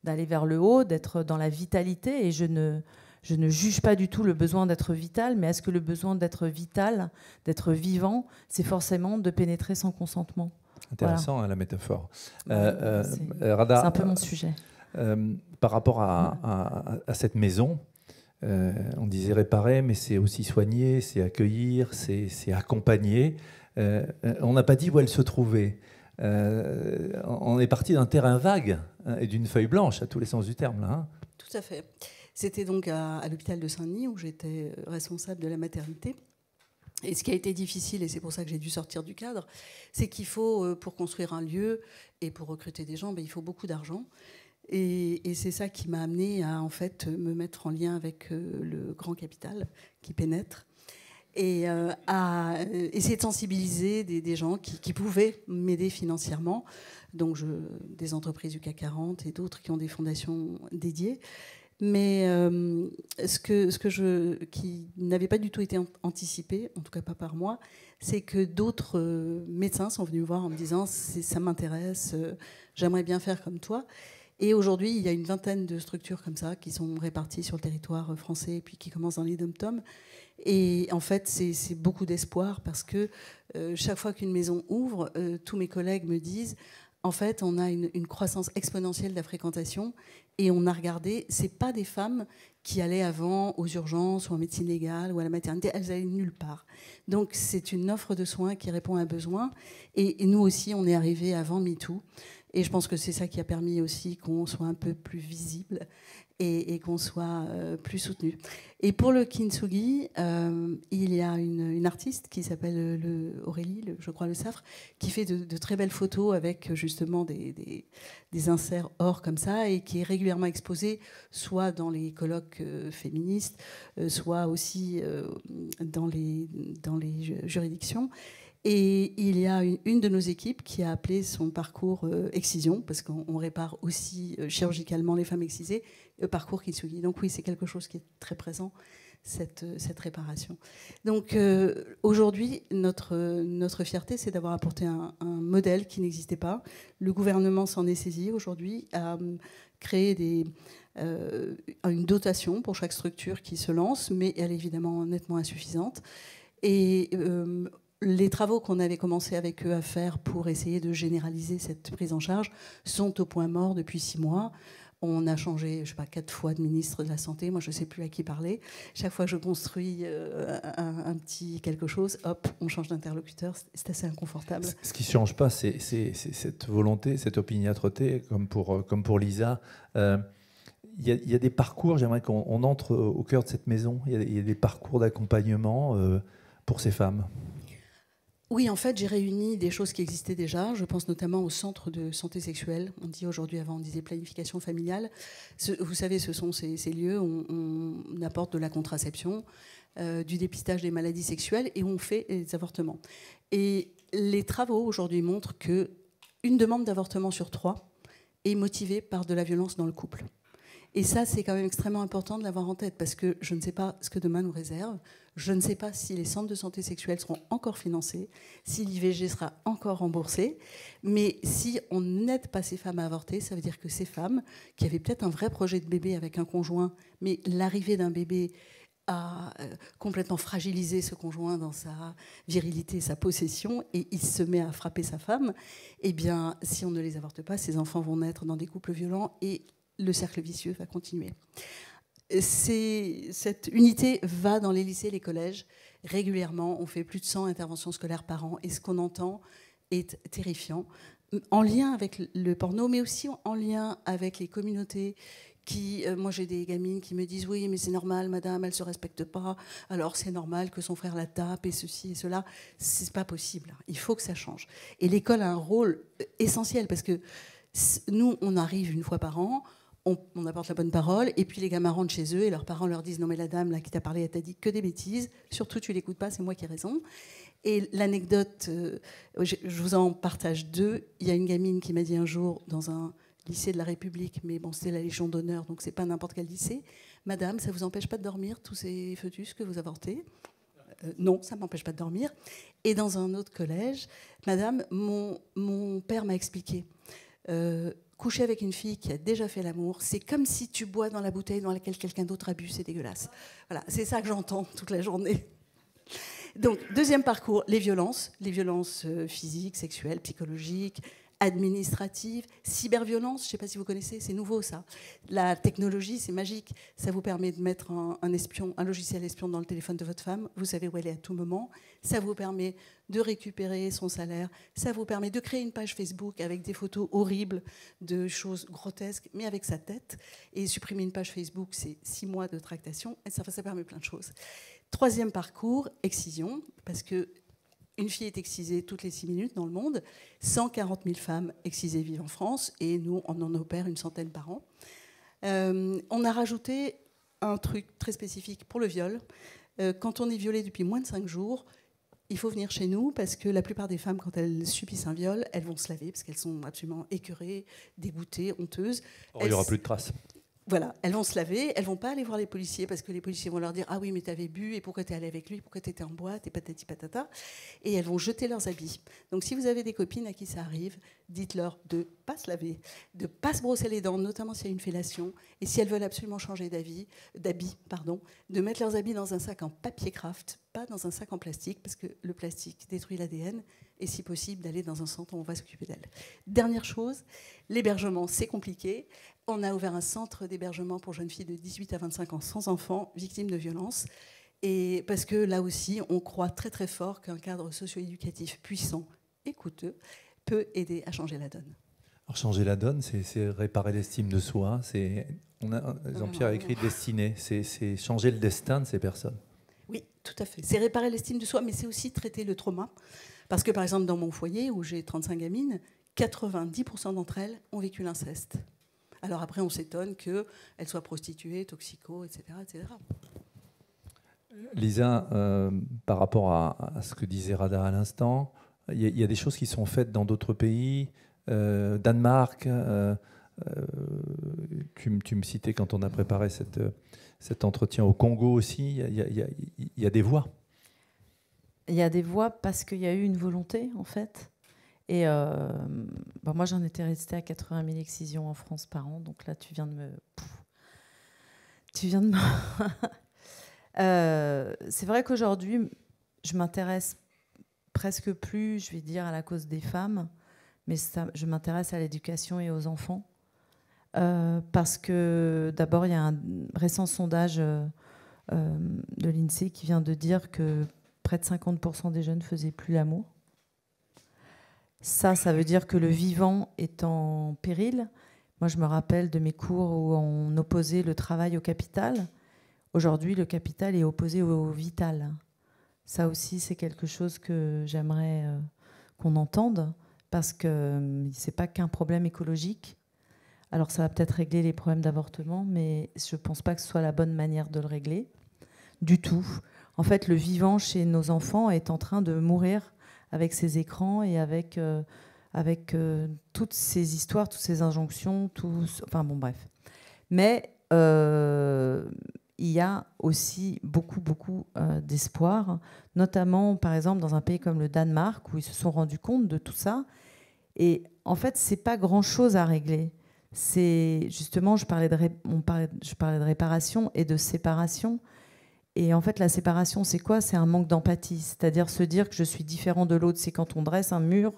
d'aller vers le haut, d'être dans la vitalité, et je ne juge pas du tout le besoin d'être vital, mais est-ce que le besoin d'être vital, d'être vivant, c'est forcément de pénétrer sans consentement? Intéressant, voilà. La métaphore. Rada, c'est un peu mon sujet. Par rapport à cette maison, on disait réparer, mais c'est aussi soigner, c'est accueillir, c'est accompagner. On n'a pas dit où elle se trouvait. On est parti d'un terrain vague et d'une feuille blanche, à tous les sens du terme. Là, Tout à fait. C'était donc à l'hôpital de Saint-Denis où j'étais responsable de la maternité. Et ce qui a été difficile, et c'est pour ça que j'ai dû sortir du cadre, c'est qu'il faut, pour construire un lieu et pour recruter des gens, il faut beaucoup d'argent. Et c'est ça qui m'a amenée à en fait, me mettre en lien avec le grand capital qui pénètre et à essayer de sensibiliser des gens qui pouvaient m'aider financièrement. Donc des entreprises du CAC 40 et d'autres qui ont des fondations dédiées. Mais qui n'avait pas du tout été anticipé, en tout cas pas par moi, c'est que d'autres médecins sont venus me voir en me disant ça m'intéresse, j'aimerais bien faire comme toi. Et aujourd'hui, il y a une vingtaine de structures comme ça qui sont réparties sur le territoire français et puis qui commencent dans les dom-toms. Et en fait, c'est beaucoup d'espoir parce que chaque fois qu'une maison ouvre, tous mes collègues me disent en fait, on a une croissance exponentielle de la fréquentation et on a regardé, c'est pas des femmes qui allaient avant aux urgences ou en médecine légale ou à la maternité, elles allaient nulle part. Donc c'est une offre de soins qui répond à un besoin et nous aussi, on est arrivé avant MeToo. Et je pense que c'est ça qui a permis aussi qu'on soit un peu plus visible et qu'on soit plus soutenu. Et pour le kintsugi, il y a une artiste qui s'appelle Aurélie, je crois le Safre, qui fait de très belles photos avec justement des inserts or comme ça et qui est régulièrement exposée soit dans les colloques féministes, soit aussi dans les juridictions. Et il y a une de nos équipes qui a appelé son parcours excision, parce qu'on répare aussi chirurgicalement les femmes excisées, parcours kintsugi. Donc oui, c'est quelque chose qui est très présent, cette réparation. Donc aujourd'hui, notre fierté, c'est d'avoir apporté un modèle qui n'existait pas. Le gouvernement s'en est saisi aujourd'hui, a créé une dotation pour chaque structure qui se lance, mais elle est évidemment nettement insuffisante. Et les travaux qu'on avait commencé avec eux à faire pour essayer de généraliser cette prise en charge sont au point mort depuis 6 mois. On a changé, je sais pas, 4 fois de ministre de la Santé. Moi, je ne sais plus à qui parler. Chaque fois que je construis un petit quelque chose, hop, on change d'interlocuteur. C'est assez inconfortable. Ce qui ne change pas, c'est cette volonté, cette opiniâtreté, comme pour Lisa. Il y a des parcours, j'aimerais qu'on entre au cœur de cette maison. Il y a des parcours d'accompagnement pour ces femmes. Oui, en fait, j'ai réuni des choses qui existaient déjà. Je pense notamment au centre de santé sexuelle. On dit aujourd'hui, avant on disait planification familiale. Vous savez, ce sont ces lieux où on apporte de la contraception, du dépistage des maladies sexuelles et on fait des avortements. Et les travaux aujourd'hui montrent qu'une demande d'avortement sur 3 est motivée par de la violence dans le couple. Et ça, c'est quand même extrêmement important de l'avoir en tête parce que je ne sais pas ce que demain nous réserve. Je ne sais pas si les centres de santé sexuelle seront encore financés, si l'IVG sera encore remboursé. Mais si on n'aide pas ces femmes à avorter, ça veut dire que ces femmes qui avaient peut-être un vrai projet de bébé avec un conjoint, mais l'arrivée d'un bébé a complètement fragilisé ce conjoint dans sa virilité, sa possession, et il se met à frapper sa femme, eh bien, si on ne les avorte pas, ces enfants vont naître dans des couples violents et le cercle vicieux va continuer. Cette unité va dans les lycées et les collèges régulièrement. On fait plus de 100 interventions scolaires par an et ce qu'on entend est terrifiant, en lien avec le porno, mais aussi en lien avec les communautés moi j'ai des gamines qui me disent oui mais c'est normal madame, elle se respecte pas, alors c'est normal que son frère la tape et ceci et cela. C'est pas possible, il faut que ça change. Et l'école a un rôle essentiel parce que nous on arrive une fois par an, on apporte la bonne parole, et puis les gamins rentrent chez eux et leurs parents leur disent non mais la dame là qui t'a parlé, elle t'a dit que des bêtises, surtout tu l'écoutes pas, c'est moi qui ai raison. Et l'anecdote, je vous en partage 2. Il y a une gamine qui m'a dit un jour dans un lycée de la République, mais bon c'était la Légion d'honneur donc c'est pas n'importe quel lycée, madame ça vous empêche pas de dormir tous ces fœtus que vous avortez? Non, ça ne m'empêche pas de dormir. Et dans un autre collège, madame, mon père m'a expliqué. Coucher avec une fille qui a déjà fait l'amour, c'est comme si tu bois dans la bouteille dans laquelle quelqu'un d'autre a bu, c'est dégueulasse. Voilà, c'est ça que j'entends toute la journée. Donc, deuxième parcours, les violences physiques, sexuelles, psychologiques, administratives, cyberviolence, je ne sais pas si vous connaissez, c'est nouveau ça. La technologie, c'est magique. Ça vous permet de mettre un logiciel espion dans le téléphone de votre femme. Vous savez où elle est à tout moment. Ça vous permet de récupérer son salaire. Ça vous permet de créer une page Facebook avec des photos horribles de choses grotesques, mais avec sa tête. Et supprimer une page Facebook, c'est 6 mois de tractation. Et ça permet plein de choses. Troisième parcours, excision, parce que une fille est excisée toutes les 6 minutes dans le monde. 140 000 femmes excisées vivent en France et nous, on en opère une centaine par an. On a rajouté un truc très spécifique pour le viol. Quand on est violé depuis moins de 5 jours, il faut venir chez nous parce que la plupart des femmes, quand elles subissent un viol, elles vont se laver parce qu'elles sont absolument écœurées, dégoûtées, honteuses. Il n'y aura plus de traces. Voilà, elles vont se laver, elles vont pas aller voir les policiers parce que les policiers vont leur dire « Ah oui, mais t'avais bu, et pourquoi t'es allé avec lui, pourquoi t'étais en boîte, et patati patata ». Et elles vont jeter leurs habits. Donc si vous avez des copines à qui ça arrive, dites-leur de pas se laver, de pas se brosser les dents, notamment s'il y a une fellation, et si elles veulent absolument changer d'habit, de mettre leurs habits dans un sac en papier craft, pas dans un sac en plastique, parce que le plastique détruit l'ADN, et si possible d'aller dans un centre où on va s'occuper d'elles. Dernière chose, l'hébergement, c'est compliqué. On a ouvert un centre d'hébergement pour jeunes filles de 18 à 25 ans sans enfants, victimes de violences. Et parce que là aussi, on croit très très fort qu'un cadre socio-éducatif puissant et coûteux peut aider à changer la donne. Alors changer la donne, c'est réparer l'estime de soi. Jean-Pierre a écrit Destinée, c'est changer le destin de ces personnes. Oui, tout à fait. C'est réparer l'estime de soi, mais c'est aussi traiter le trauma. Parce que par exemple, dans mon foyer, où j'ai 35 gamines, 90% d'entre elles ont vécu l'inceste. Alors après, on s'étonne qu'elles soient prostituées, toxicos, etc. etc. Lisa, par rapport à ce que disait Radha à l'instant, il y a des choses qui sont faites dans d'autres pays, Danemark, tu me citais quand on a préparé cet entretien au Congo aussi, il y a des voix. Il y a des voix parce qu'il y a eu une volonté, en fait. Et moi, j'en étais restée à 80 000 excisions en France par an. Donc là, tu viens de me... c'est vrai qu'aujourd'hui, je m'intéresse presque plus, je vais dire, à la cause des femmes, mais je m'intéresse à l'éducation et aux enfants. Parce que, d'abord, il y a un récent sondage de l'INSEE qui vient de dire que près de 50% des jeunes ne faisaient plus l'amour. Ça veut dire que le vivant est en péril. Moi, je me rappelle de mes cours où on opposait le travail au capital. Aujourd'hui, le capital est opposé au vital. Ça aussi, c'est quelque chose que j'aimerais qu'on entende, parce que ce n'est pas qu'un problème écologique. Alors, ça va peut-être régler les problèmes d'avortement, mais je ne pense pas que ce soit la bonne manière de le régler, du tout. En fait, le vivant chez nos enfants est en train de mourir avec ces écrans et avec toutes ces histoires, toutes ces injonctions, enfin bon, bref. Mais il y a aussi beaucoup d'espoir, notamment, par exemple, dans un pays comme le Danemark, où ils se sont rendus compte de tout ça. Et en fait, c'est pas grand-chose à régler. C'est justement, je parlais de réparation et de séparation. Et en fait, la séparation, c'est quoi? C'est un manque d'empathie. C'est-à-dire se dire que je suis différent de l'autre. C'est quand on dresse un mur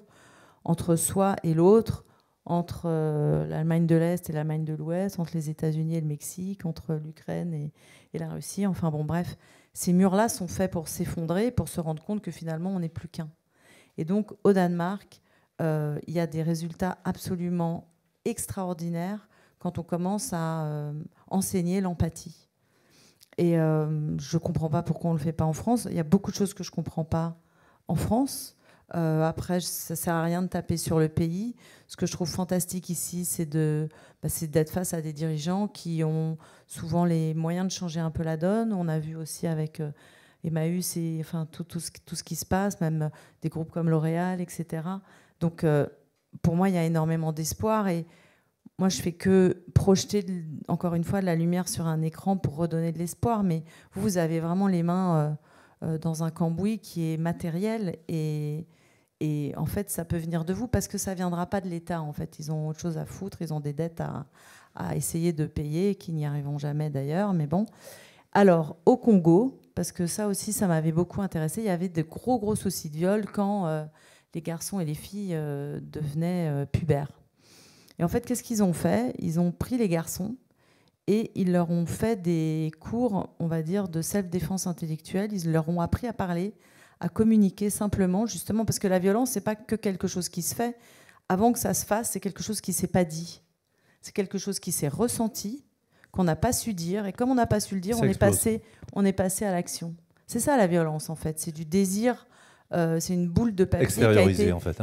entre soi et l'autre, entre l'Allemagne de l'Est et l'Allemagne de l'Ouest, entre les États-Unis et le Mexique, entre l'Ukraine et la Russie. Enfin bon, bref, ces murs-là sont faits pour s'effondrer, pour se rendre compte que finalement, on n'est plus qu'un. Et donc, au Danemark, il y a des résultats absolument extraordinaires quand on commence à enseigner l'empathie. Et je ne comprends pas pourquoi on ne le fait pas en France. Il y a beaucoup de choses que je ne comprends pas en France. Après, ça ne sert à rien de taper sur le pays. Ce que je trouve fantastique ici, c'est d'être face à des dirigeants qui ont souvent les moyens de changer un peu la donne. On a vu aussi avec Emmaüs et enfin, tout ce qui se passe, même des groupes comme L'Oréal, etc. Donc, pour moi, il y a énormément d'espoir. Et moi, je fais que projeter, encore une fois, de la lumière sur un écran pour redonner de l'espoir. Mais vous avez vraiment les mains dans un cambouis qui est matériel. Et en fait, ça peut venir de vous parce que ça ne viendra pas de l'État. En fait, ils ont autre chose à foutre. Ils ont des dettes à essayer de payer, qui n'y arriveront jamais d'ailleurs. Mais bon. Alors, au Congo, parce que ça aussi, ça m'avait beaucoup intéressé, il y avait de gros soucis de viol quand les garçons et les filles devenaient pubères. Et en fait, qu'est-ce qu'ils ont fait? Ils ont pris les garçons et ils leur ont fait des cours, on va dire, de self-défense intellectuelle. Ils leur ont appris à parler, à communiquer simplement, justement, parce que la violence, c'est pas que quelque chose qui se fait. Avant que ça se fasse, c'est quelque chose qui s'est pas dit. C'est quelque chose qui s'est ressenti, qu'on n'a pas su dire. Et comme on n'a pas su le dire, on est passé à l'action. C'est ça la violence, en fait. C'est du désir. C'est une boule de papier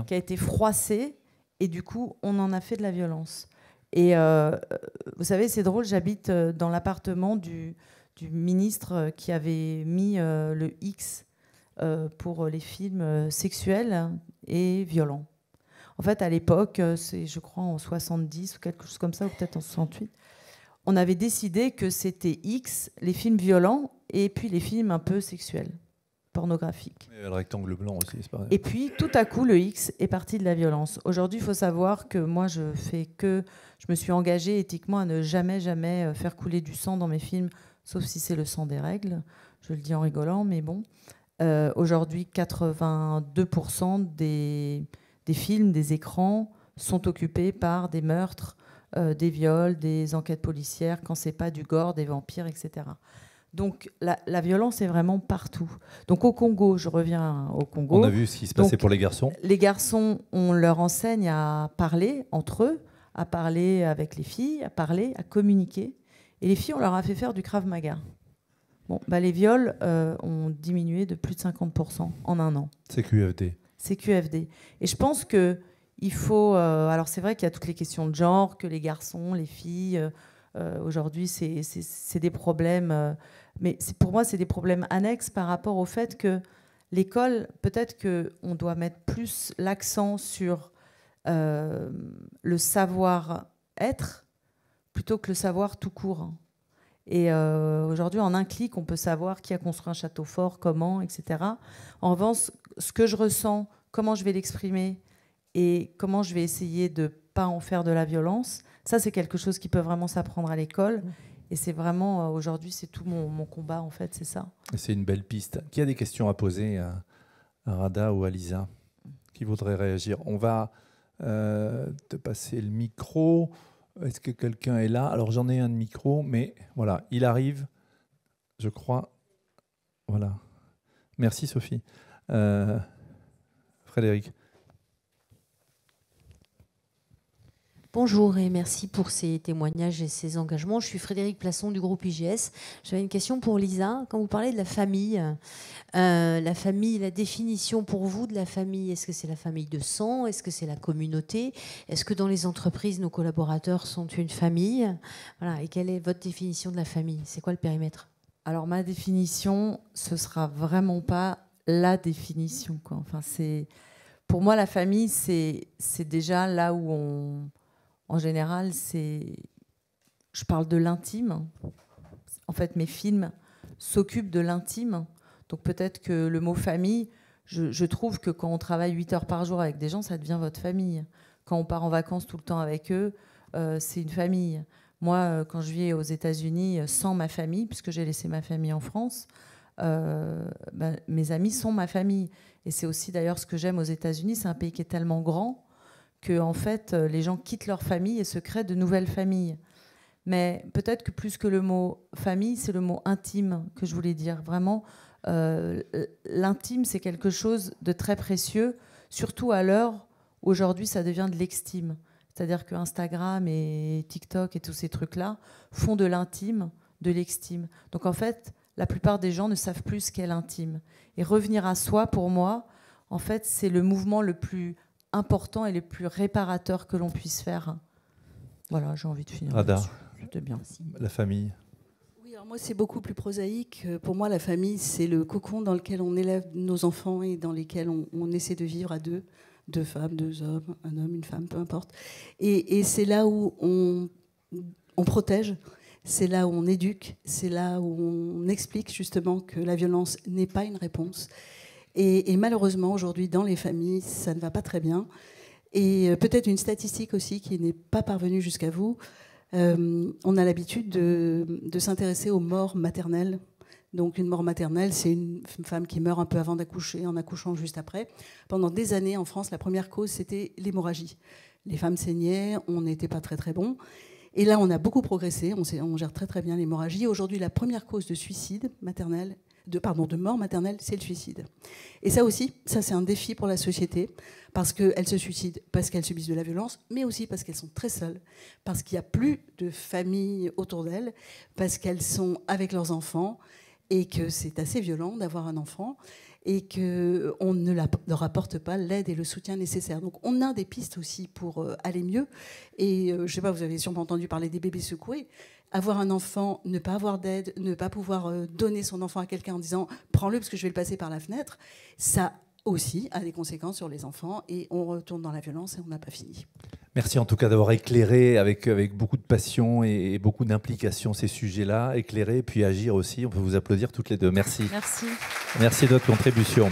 qui a été froissée. Et du coup, on en a fait de la violence. Et vous savez, c'est drôle, j'habite dans l'appartement du ministre qui avait mis le X pour les films sexuels et violents. En fait, à l'époque, c'est, je crois, en 70 ou quelque chose comme ça, ou peut-être en 68, on avait décidé que c'était X, les films violents, et puis les films un peu sexuels, pornographiques. Et le rectangle blanc aussi, c'est pareil. Et puis, tout à coup, le X est parti de la violence. Aujourd'hui, il faut savoir que moi, je me suis engagée éthiquement à ne jamais, jamais faire couler du sang dans mes films, sauf si c'est le sang des règles. Je le dis en rigolant, mais bon. Aujourd'hui, 82% des films, des écrans, sont occupés par des meurtres, des viols, des enquêtes policières, quand c'est pas du gore, des vampires, etc. Donc la violence est vraiment partout. Donc au Congo, je reviens au Congo. On a vu ce qui se passait pour les garçons. Les garçons, on leur enseigne à parler entre eux, à parler avec les filles, à parler, à communiquer. Et les filles, on leur a fait faire du Krav Maga. Bon, les viols ont diminué de plus de 50% en un an. C'est QFD. C'est QFD. Et je pense qu'il faut... alors c'est vrai qu'il y a toutes les questions de genre, que les garçons, les filles... aujourd'hui, c'est des problèmes... mais pour moi, c'est des problèmes annexes par rapport au fait que l'école, peut-être qu'on doit mettre plus l'accent sur le savoir-être plutôt que le savoir tout court. Et aujourd'hui, en un clic, on peut savoir qui a construit un château fort, comment, etc. En revanche, ce que je ressens, comment je vais l'exprimer et comment je vais essayer de ne pas en faire de la violence, ça, c'est quelque chose qui peut vraiment s'apprendre à l'école. Et c'est vraiment, aujourd'hui, c'est tout mon combat, en fait, c'est ça. C'est une belle piste. Qui a des questions à poser à Rada ou à Lisa qui voudrait réagir? On va te passer le micro. Est-ce que quelqu'un est là? Alors, j'en ai un de micro, mais voilà, il arrive, je crois. Voilà. Merci, Sophie. Frédéric. Bonjour et merci pour ces témoignages et ces engagements. Je suis Frédéric Plasson du groupe IGS. J'avais une question pour Lisa. Quand vous parlez de la famille, la définition pour vous de la famille, est-ce que c'est la famille de sang? Est-ce que c'est la communauté? Est-ce que dans les entreprises, nos collaborateurs sont une famille? Voilà. Et quelle est votre définition de la famille? C'est quoi le périmètre? Alors ma définition, ce sera vraiment pas la définition, quoi. Enfin, pour moi, la famille, c'est déjà là où en général, je parle de l'intime. En fait, mes films s'occupent de l'intime. Donc peut-être que le mot famille, je trouve que quand on travaille 8 heures par jour avec des gens, ça devient votre famille. Quand on part en vacances tout le temps avec eux, c'est une famille. Moi, quand je vis aux États-Unis sans ma famille, puisque j'ai laissé ma famille en France, mes amis sont ma famille. Et c'est aussi d'ailleurs ce que j'aime aux États-Unis. C'est un pays qui est tellement grand que en fait, les gens quittent leur famille et se créent de nouvelles familles. Mais peut-être que plus que le mot famille, c'est le mot intime que je voulais dire. Vraiment, l'intime, c'est quelque chose de très précieux, surtout à l'heure où aujourd'hui, ça devient de l'extime. C'est-à-dire que Instagram et TikTok et tous ces trucs-là font de l'intime, de l'extime. Donc en fait, la plupart des gens ne savent plus ce qu'est l'intime. Et revenir à soi, pour moi, en fait, c'est le mouvement le plus important et le plus réparateur que l'on puisse faire. Voilà, j'ai envie de finir. Rada, c'était bien. La famille. Oui, alors moi, c'est beaucoup plus prosaïque. Pour moi, la famille, c'est le cocon dans lequel on élève nos enfants et dans lequel on essaie de vivre à deux femmes, deux hommes, un homme, une femme, peu importe. Et c'est là où on protège, c'est là où on éduque, c'est là où on explique justement que la violence n'est pas une réponse. Et malheureusement, aujourd'hui, dans les familles, ça ne va pas très bien. Et peut-être une statistique aussi qui n'est pas parvenue jusqu'à vous. On a l'habitude de s'intéresser aux morts maternelles. Donc une mort maternelle, c'est une femme qui meurt un peu avant d'accoucher, en accouchant juste après. Pendant des années, en France, la première cause, c'était l'hémorragie. Les femmes saignaient, on n'était pas très très bon. Et là, on a beaucoup progressé, on gère très très bien l'hémorragie. Aujourd'hui, la première cause de suicide maternel, de mort maternelle, c'est le suicide. Et ça aussi, ça c'est un défi pour la société, parce qu'elles se suicident parce qu'elles subissent de la violence, mais aussi parce qu'elles sont très seules, parce qu'il n'y a plus de famille autour d'elles, parce qu'elles sont avec leurs enfants, et que c'est assez violent d'avoir un enfant, et qu'on ne leur apporte pas l'aide et le soutien nécessaires. Donc on a des pistes aussi pour aller mieux. Et je ne sais pas, vous avez sûrement entendu parler des bébés secoués. Avoir un enfant, ne pas avoir d'aide, ne pas pouvoir donner son enfant à quelqu'un en disant « prends-le parce que je vais le passer par la fenêtre », ça aussi a des conséquences sur les enfants et on retourne dans la violence et on n'a pas fini. Merci en tout cas d'avoir éclairé avec beaucoup de passion et beaucoup d'implication ces sujets-là, éclairer puis agir aussi. On peut vous applaudir toutes les deux. Merci. Merci. Merci de votre contribution.